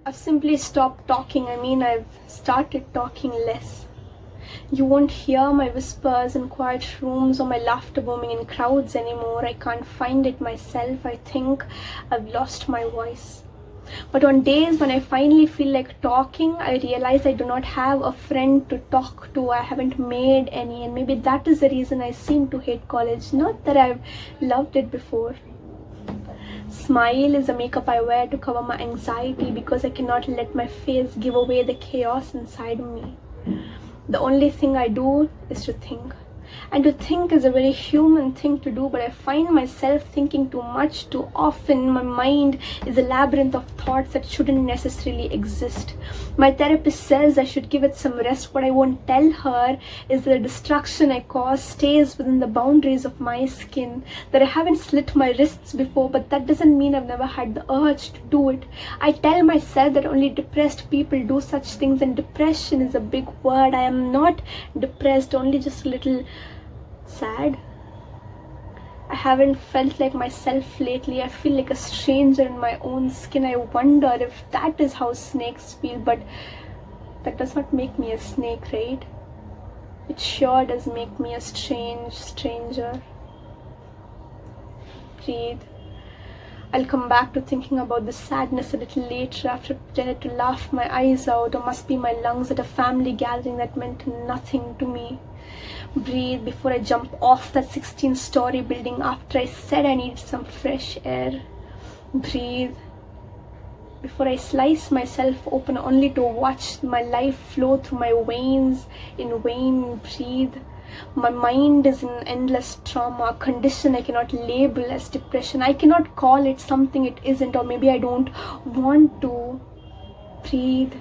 I've simply stopped talking. I've started talking less. You won't hear my whispers in quiet rooms or my laughter booming in crowds anymore. I can't find it myself. I think I've lost my voice. But on days when I finally feel like talking, I realize I do not have a friend to talk to. I haven't made any, and maybe that is the reason I seem to hate college. Not that I've loved it before. Smile is a makeup I wear to cover my anxiety because I cannot let my face give away the chaos inside me. The only thing I do is to think. And to think is a very human thing to do, but I find myself thinking too much, too often. My mind is a labyrinth of thoughts that shouldn't necessarily exist. My therapist says I should give it some rest. What I won't tell her is that the destruction I cause stays within the boundaries of my skin. That I haven't slit my wrists before, but that doesn't mean I've never had the urge to do it. I tell myself that only depressed people do such things, and depression is a big word. I am not depressed, only just a little sad. I haven't felt like myself lately. I feel like a stranger in my own skin. I wonder if that is how snakes feel, but that does not make me a snake, right? It sure does make me a stranger. Breathe. I'll come back to thinking about the sadness a little later after I pretended to laugh my eyes out, or must be my lungs at a family gathering that meant nothing to me. Breathe before I jump off that 16-story building after I said I need some fresh air. Breathe before I slice myself open only to watch my life flow through my veins in vain. Breathe. My mind is in endless trauma, a condition I cannot label as depression. I cannot call it something it isn't, or maybe I don't want to. Breathe.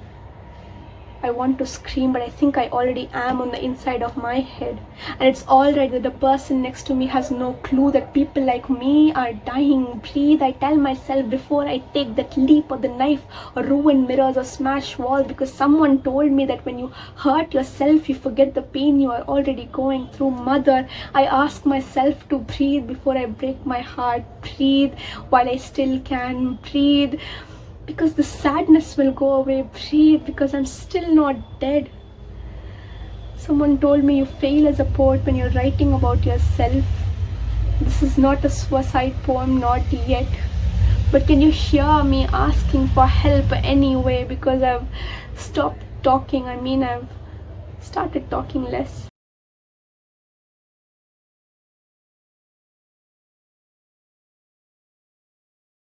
I want to scream, but I think I already am on the inside of my head. And it's alright that the person next to me has no clue that people like me are dying. Breathe. I tell myself before I take that leap or the knife or ruin mirrors or smash walls, because someone told me that when you hurt yourself, you forget the pain you are already going through. Mother, I ask myself to breathe before I break my heart. Breathe while I still can. Breathe because the sadness will go away. Breathe because I'm still not dead. Someone told me you fail as a poet when you're writing about yourself. This is not a suicide poem, not yet. But can you hear me asking for help anyway? Because I've stopped talking. I've started talking less.